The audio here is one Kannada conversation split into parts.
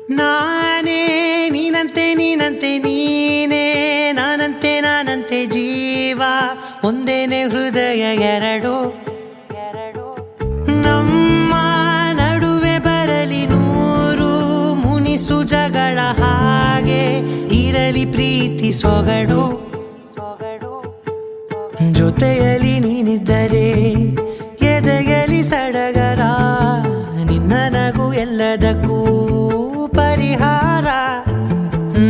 ನಾನೇ ನೀನಂತೆ ನೀನಂತೆ ನೀನೇ ನಾನಂತೆ ನಾನಂತೆ ಜೀವ ಒಂದೇನೆ ಹೃದಯ ಎರಡು ನಮ್ಮ ನಡುವೆ ಬರಲಿ ನೂರು ಮುನಿಸು ಜಗಳ ಹಾಗೆ ಇರಲಿ ಪ್ರೀತಿ ಸೊಗಡು ಜೊತೆಯಲ್ಲಿ ನೀನಿದ್ದರೆ ಎದೆಯಲಿ ಸಡಗರ ನಿನ್ನ ನಗು ಎಲ್ಲದಕ್ಕೂ ಪರಿಹಾರ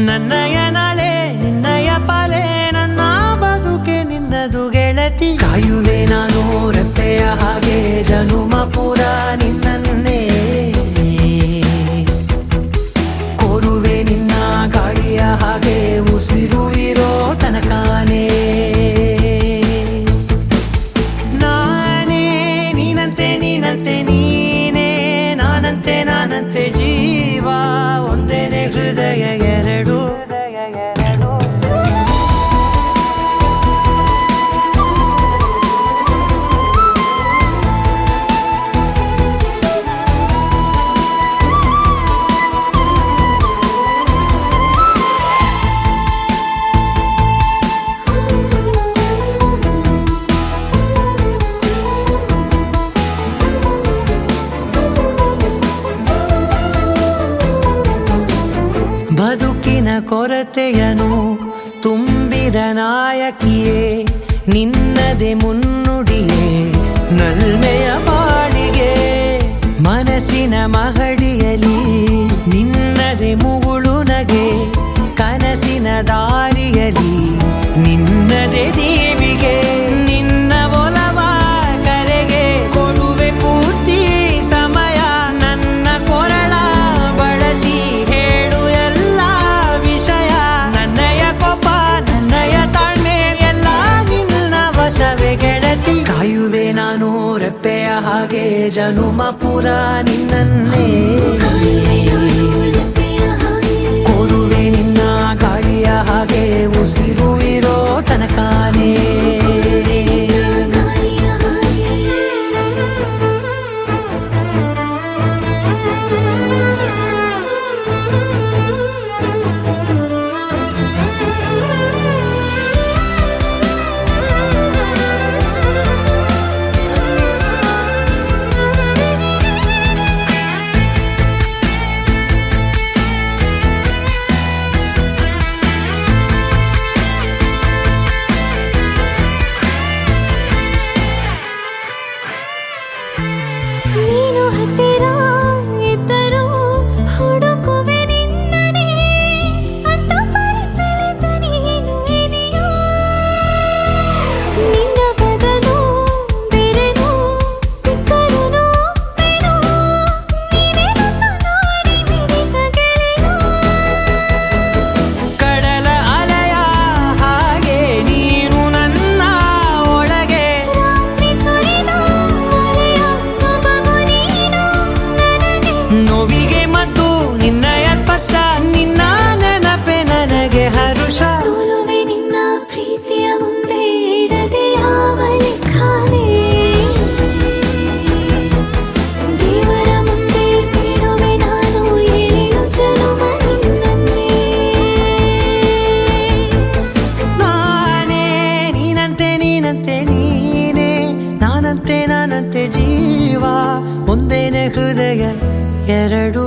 ನನ್ನಯ ನಾಳೆ ನಿನ್ನಯ ಪಾಲೆ ನನ್ನ ಬದುಕೆ ನಿನ್ನದು ಗೆಳತಿ ಕಾಯುವೆ ನಾನು ರೆಪ್ಪೆಯ ಹಾಗೆ ಜನುಮ ಪೂರ ನಿನ್ನನ್ನೇ ಕೋರುವೆ ನಿನ್ನ ಗಾಳಿಯ ಹಾಗೆ ಉಸಿರು ಇರೋ ತನಕಾನೇ ನಾನೇ ನೀನಂತೆ ನೀನಂತೆ ನೀನೇ ನಾನಂತೆ ನಾನಂತೆ ಜೀವ ಒಂದೇನೆ ಹೃದಯ ಎರಡು ಬದುಕಿನ ಕೊರತೆಯನು ತುಂಬಿದ ನಾಯಕಿಯೇ ನಿನ್ನದೆ ಮುನ್ನುಡಿಯೇ ನಲ್ಮೆಯ ಬಾಳಿಗೆ ಮನಸ್ಸಿನ ಮಹಡಿಯಲಿ ನಿನ್ನದೆ ಮುಗುಳು ನಗೆ ಕನಸಿನ ದಾರಿಯಲಿ ನಿನ್ನದೆ ದೇವಿಗೆ ನಿನ್ನ ಒಲವ ಕರೆಗೆ ಕೊಡುವೆ ಪೂರ್ತಿ ಸಮಯ ನನ್ನ ಕೊರಳ ಬಳಸಿ ಹೇಳು ಎಲ್ಲ ವಿಷಯ ನನ್ನಯ ಕೋಪ ನನ್ನಯ ತಾಳ್ಮೆ ಎಲ್ಲ ನಿನ್ನ ವಶವೇ ಗೆಳತಿ ಕಾಯುವೆ ನಾನು ರೆಪ್ಪೆಯ ಹಾಗೆ ಜನುಮ ಪುರ ನಿನ್ನನ್ನೇ ಕೋರುವೆ ನಿನ್ನ ಗಾಳಿಯ ಹಾಗೆ ಉಸಿರು ಇರೋ ತನಕಾನೇ ನೀನು ಹತ್ತಿರ ಇದ್ದರೂ ಹುಡುಕುವೆ ನಿನ್ನನೇ ಅಂತ ಪರಿಸೆಳೆದ ನೀನು ಇದೆಯೋ ನಿನ್ನ ಬದಲು ಬೇರೆನೋ ಸಿಕ್ಕರೂ ಬೇನೋ ನೀನೇ ನನ್ನ ನಾಡಿ ಮಿಡಿದ ಗೆಳೆಯೋ ಕಡಲ ಅಲೆಯ ಹಾಗೆ ನೀನು ನನ್ನ ಒಳಗೆ ರಾತ್ರಿ ಸುರಿದ ಮಳೆಯ ಸೊಬಗು ನೀನು ನನಗೆ ನೋವಿಗೆ ಮದ್ದು ನಿನ್ನಯ ಸ್ಪರ್ಶ ನಿನ್ನ ನೆನಪೆ ನನಗೆ ಹರುಷ ಸೋಲುವೆ ನಿನ್ನ ಪ್ರೀತಿಯ ಮುಂದೆ ಇಡದೆ ಯಾವ ಲೆಕ್ಕನೇ ದೇವರ ಮುಂದೆ ಬಿಡುವೆ ನಾನು ಏಳು ಜನುಮ ನಿನ್ನನ್ನೇ ನಾನೇ ನೀನಂತೆ ನೀನಂತೆ ನೀನೇ ನಾನಂತೆ ನಾನಂತೆ ಜೀವ ಒಂದೇನೆ ಹೃದಯ ಎರಡು